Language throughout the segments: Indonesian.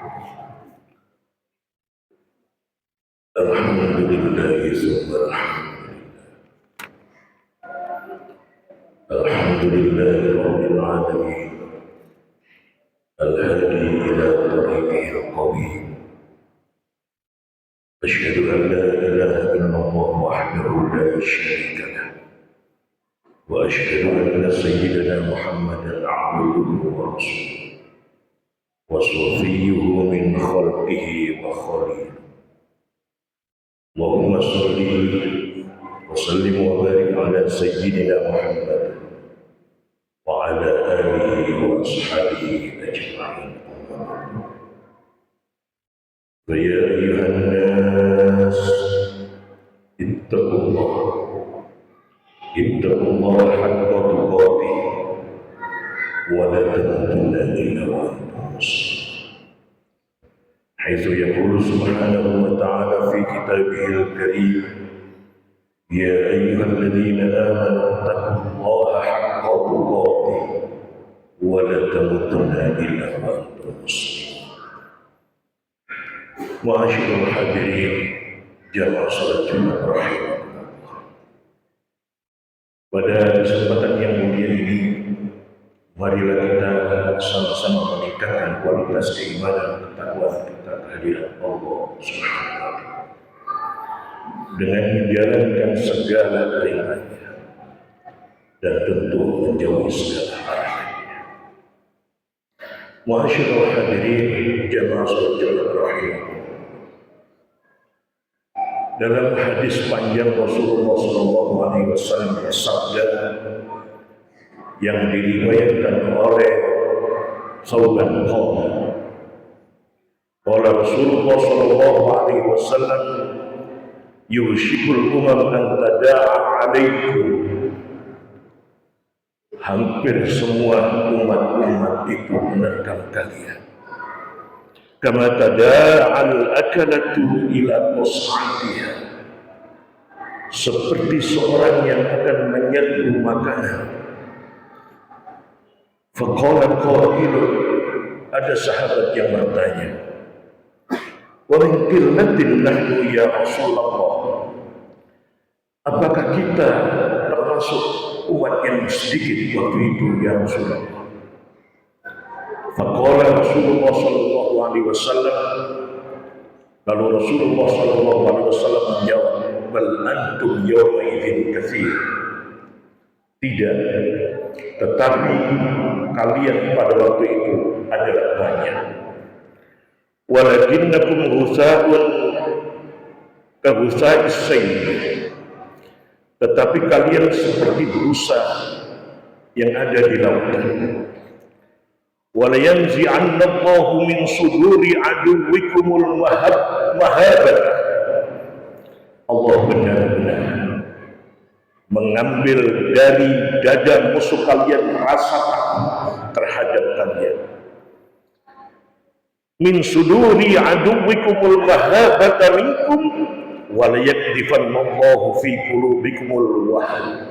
Alhamdulillah Alhamdulillah Rabbil Alamin Al-Hadi ila tariqih al-qawim Ashhadu an la ilaha illallah wahdahu la sharika lah wa ashhadu anna sayyidina Muhammadan abduhu wa rasuluh wa safiyyuhu min khalqihi wa khalil Allahumma salli wa sallim wa barik ala sayyidina Muhammad wa ala alihi wa ashabihi ajma'in. Fa ya ayyuhan nas ittaqullah haqqa tuqatih wa la tamutunna illa wa antum muslimun. حيث يقول سبحانه وتعالى في كتابه الكريم يا أيها الذين آمنوا اتقوا الله حق تقاته ولا تموتن إلا وأنتم مسلمون. معاشر الحاضرين jamaah salat Jumat rahimakumullah. Pada kesempatan yang mulia ini, marilah kita sama-sama meningkatkan kualitas keimanan ketakwaan kita kehadiran Allah Subhanahu wa Ta'ala dengan menjalankan segala perintahnya dan tentu menjauhi segala larangannya. Ma'asyiral hadirin jamaah salat Jumat rahimakumullah. Dalam hadis panjang Rasulullah SAW bersabda yang diriwayatkan oleh Sauban Qawm. Qala Rasulullah SAW yushikul umam an tada'a alaikum. Hampir semua umat-umat itu menerkam kalian. Kama tada'al akalatu ila qas'atiha. Seperti seorang yang akan menyentuh makanan. Faqala qailun, ada sahabat yang bertanya, wa min qillatin nahnu ya Rasulullah, apakah kita termasuk umat yang sedikit waktu itu ya Rasulullah? Faqala Rasulullah sallallahu alaihi wasallam, lalu Rasulullah sallallahu alaihi wasallam menjawab, bal antum yawma idzin katsir. Tidak, tetapi kalian pada waktu itu adalah banyak. Walakinnakum ghusa'un ka ghusa'is sayl. Tetapi kalian seperti busa yang ada di lautan. Wala yanzi'anna Allahu min suduri aduwwikumul mahabbah. Allah benar-benar mengambil dari dada musuh kalian rasa takut terhadap kalian. Min suduri aduwwikumul mahabbata minkum wa la yakdifanallahu fi qulubikumul wahn.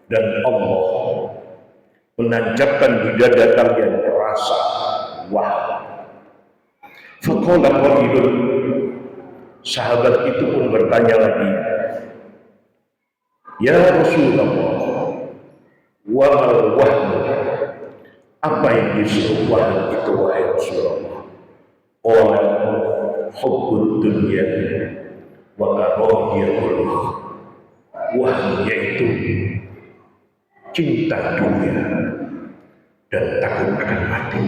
Dan Allah menancapkan di dada kalian rasa wahn. Faqala qailun, sahabat itu pun bertanya lagi, ya Rasulullah, wa mal wahn, apa yang disebut wahn itu wahai Rasulullah? Qala hubbud dunya wa karahiyatul maut. Wahn yaitu cinta dunia dan takut akan mati.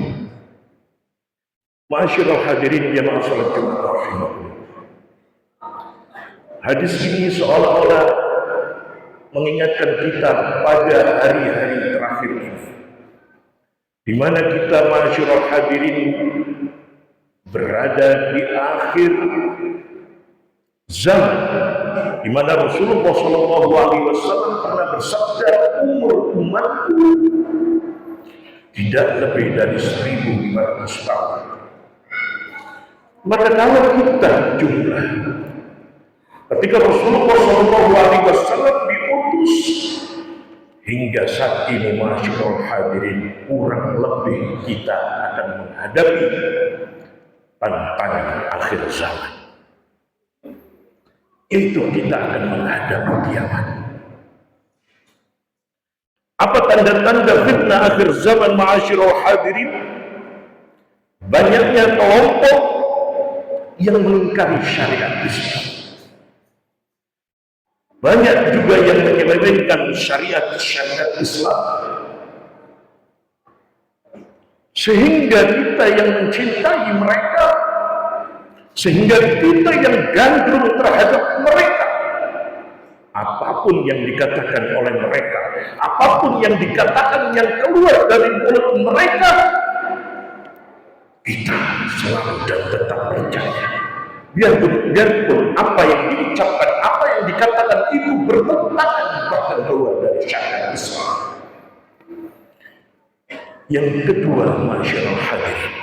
Ma'asyiral hadirin jamaah salat Jumat rahimakumullah. Hadis ini seolah-olah mengingatkan kita pada hari-hari terakhir ini, di mana kita ma'asyiral hadirin berada di akhir zaman, di mana Rasulullah SAW pernah bersabda, umur umatku tidak lebih dari 1.500 tahun. Maka kalau kita jumlah ketika Rasulullah SAW diutus hingga saat ini masyaallah hadirin, kurang lebih kita akan menghadapi tantangan akhir zaman. Itu kita akan menghadapi kiamat. Apa tanda-tanda fitnah akhir zaman ma'asyiral hadirin? Banyaknya kelompok yang mengingkari syariat Islam. Banyak juga yang menyelewengkan syariat Islam. Sehingga kita yang mencintai mereka, sehingga kita yang gandrung terhadap mereka, apapun yang dikatakan oleh mereka, apapun yang dikatakan yang keluar dari mulut mereka, kita selalu dan tetap percaya. Biarpun apa yang diucapkan, apa yang dikatakan itu bertentangan bahkan keluar dari syariat Islam. Yang kedua, masyaallah hadirin,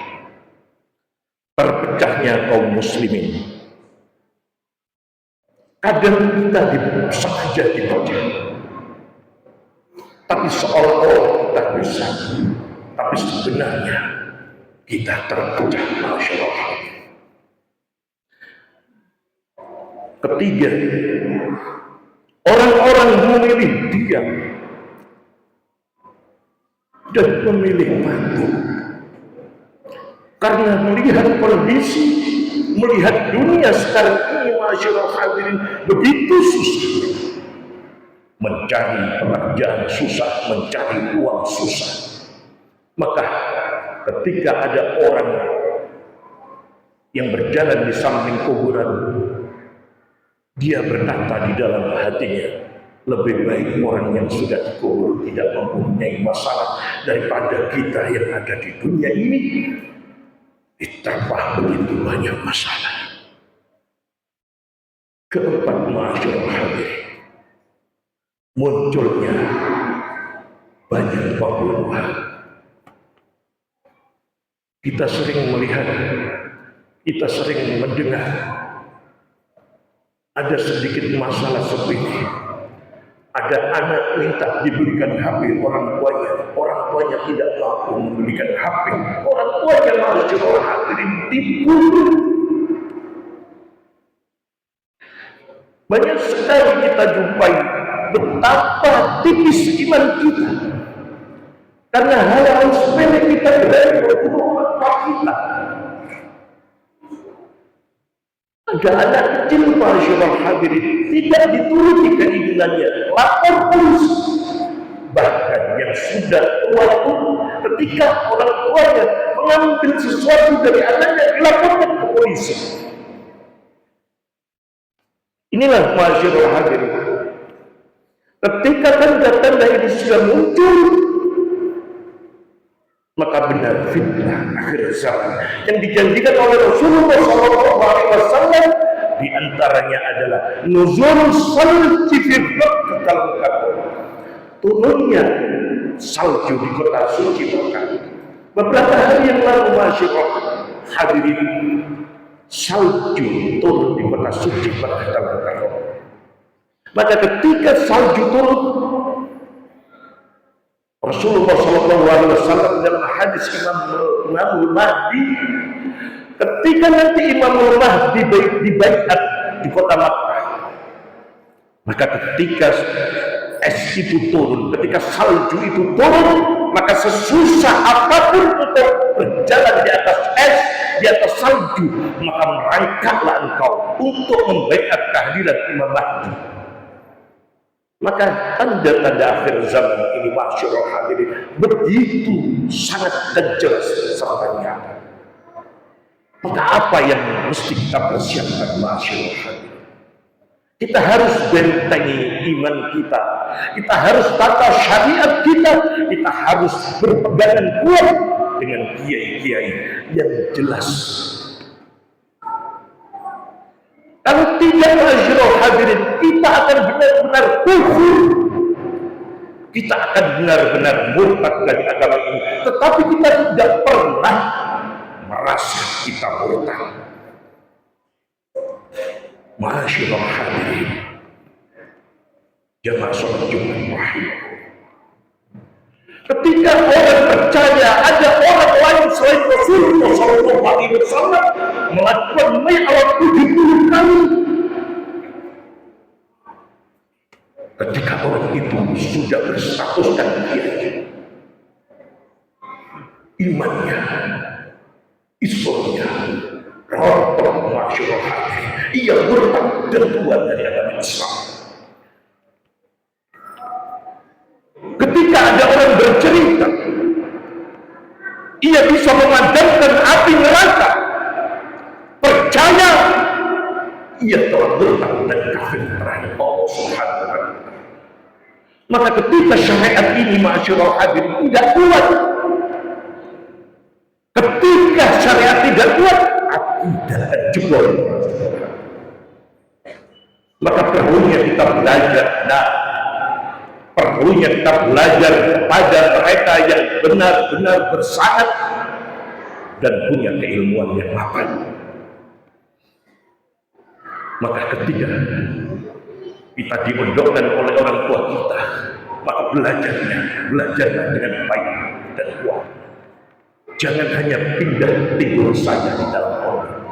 terpecahnya kaum muslimin. Kadang kita sengaja dipecah, tapi seolah-olah kita bisa, tapi sebenarnya kita terpecah, masyaallah hadirin. Ketiga, orang-orang memilih diam dan memilih mati karena melihat kondisi, melihat dunia sekarang ini, masyaallah hadirin, begitu susah. Mencari pekerjaan susah, mencari uang susah. Maka ketika ada orang yang berjalan di samping kuburan, dia berkata di dalam hatinya, lebih baik orang yang sudah dikubur tidak mempunyai masalah daripada kita yang ada di dunia ini diterpa begitu banyak masalah. Keempat, masyaallah hadirin, munculnya banyak pembunuhan. Kita sering melihat, kita sering mendengar ada sedikit masalah sepele, ada anak minta dibelikan HP orang tuanya tidak mampu membelikan HP, orang tuanya masyaallah hadirin dibunuh. Banyak sekali kita jumpai betapa tipis iman kita karena hal-hal sepele kita berani membunuh orang tua kita. Ada anak kecil, masyaallah hadirin, tidak dituruti keinginannya, lapor polisi. Bahkan yang sudah tua pun ketika orang tuanya mengambil sesuatu dari anaknya, dilaporkan ke polisi. Inilah masyaallah hadirin, ketika tanda-tanda ini sudah muncul, maka benar fitnah akhir zaman yang dijanjikan oleh Rasulullah SAW. Di antaranya adalah nuzul salji fi Makkah, turunnya salju di kota suci Makkah. Beberapa hari yang lalu, masyaallah hadirin, salju turun di kota suci Makkah. Maka ketika salju turun, Rasulullah SAW dalam hadis Imamul Mahdi, ketika nanti Imamul Mahdi dibaiat di kota Makkah, maka ketika es itu turun, ketika salju itu turun, maka sesusah apapun untuk berjalan di atas es, di atas salju, maka merangkaklah engkau untuk membaiat kehadiran Imam Mahdi. Maka tanda-tanda akhir zaman ini, masyaallah hadirin, begitu sangat jelas serta nyata. Maka apa yang mesti kita persiapkan, masyaallah hadirin? Kita harus bentengi iman kita, kita harus tata syariat kita harus berpegangan kuat dengan kiai-kiai yang jelas. Kalau tidak, masyaallah hadirin, kita akan benar-benar kufur, kita akan benar-benar murtad dari agama ini, tetapi kita tidak pernah merasa kita murtad. Masyaallah hadirin, jamaah sholat Jumat rahim, ketika orang percaya ada orang lain selain Rasulullah SAW melakukan mi'raj 70 kali, ketika orang itu sudah berstatuskan dia imannya, Islamnya rontok, masyarakat, ia murtad dan keluar dari agama Islam. Ketika ada orang bercerita ia bisa memadamkan api neraka, percaya ia telah murtad dan kafir terhadap Allah Subhanahu wa Ta'ala. Maka ketika syariat ini ma'asyiral hadirin tidak kuat, ketika syariat tidak kuat, akidah jebol. Maka perlunya kita belajar, perlunya kita belajar kepada mereka yang benar-benar bersanad dan punya keilmuan yang mapan. Maka ketika kita dimondokkan oleh orang tua kita, maka belajarlah dengan baik dan kuat. Jangan hanya pindah tidur saja di dalam orang.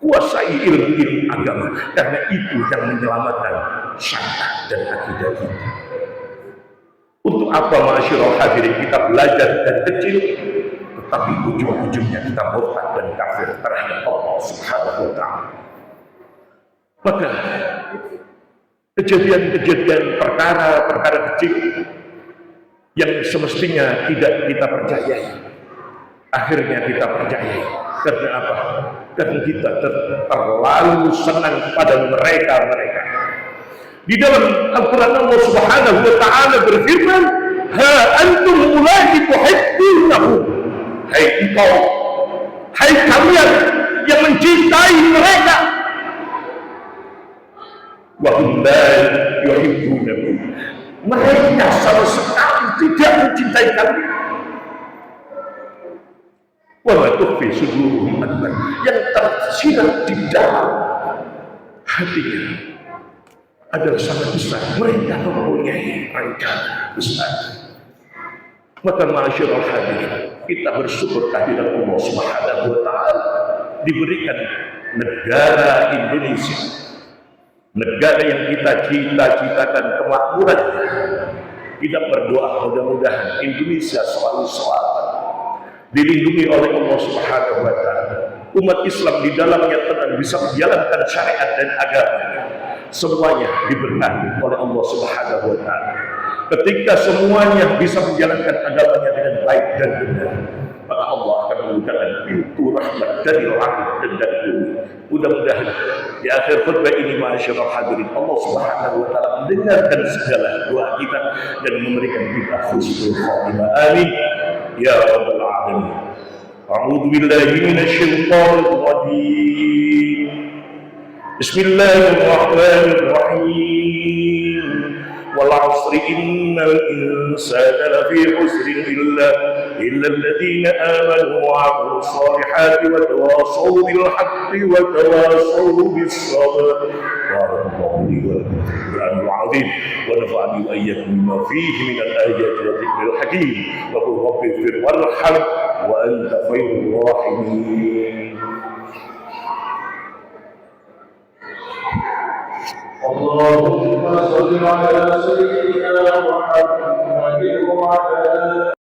Kuasai ilmu agama, karena itu yang menyelamatkan syariat dan akidah kita. Untuk apa ma'asyiral hadirin kita belajar dari kecil, tetapi ujung-ujungnya kita murtad dan kafir terhadap Allah Subhanahu wa Ta'ala. Maka kejadian-kejadian perkara-perkara kecil yang semestinya tidak kita percayai, akhirnya kita percayai. Karena apa? Karena kita terlalu senang kepada mereka. Di dalam Al-Quran Allah Subhanahu wa Ta'ala berfirman, ha antum ulai tuhibbunahu, hai engkau, hai kalian yang mencintai mereka, wa hum la yuhibbunahu, mereka sama sekali tidak mencintai kalian. Wa ma tukhfi suduruhum akbar, yang tersirat di dalam hatinya adalah sangat besar. Mereka mempunyai rencana besar. Maka ma'asyiral hadirin, kita bersyukur kehadirat Allah Subhanahu wa Ta'ala diberikan negara Indonesia, negara yang kita cita-citakan kemakmurannya. Kita berdoa mudah-mudahan Indonesia selalu selamat, dilindungi oleh Allah Subhanahu wa Ta'ala. Umat Islam di dalamnya tenang bisa menjalankan syariat dan agamanya. Semuanya diberkati oleh Allah Subhanahu wa Ta'ala. Ketika semuanya bisa menjalankan agamanya dengan baik dan benar, maka Allah akan membukakan pintu rahmat dari langit dan dari bumi. Mudah-mudahan di akhir khutbah ini ma'asyiral hadirin, Allah Subhanahu wa Ta'ala mendengarkan segala doa kita dan memberikan kita husnul khatimah. Amin ya rabbal alamin. A'udzu billahi minasyaitonir rajim. Bismillahirrahmanirrahim. Wal 'asri innal insana lafi khusrin illa alladziina aamanu wa 'amilus shalihaati wa tawassaw bil haqqi wa tawassaw bis sabr. Barakallahu li wa lakum fil Qur'anil 'azim wa nafa'ani wa iyyakum bima fihi minal aayaati wa dzikril hakim. Wa qul rabbi ighfir warham wa anta khairur rahimin. اللهم صل على سيدنا محمد وعلى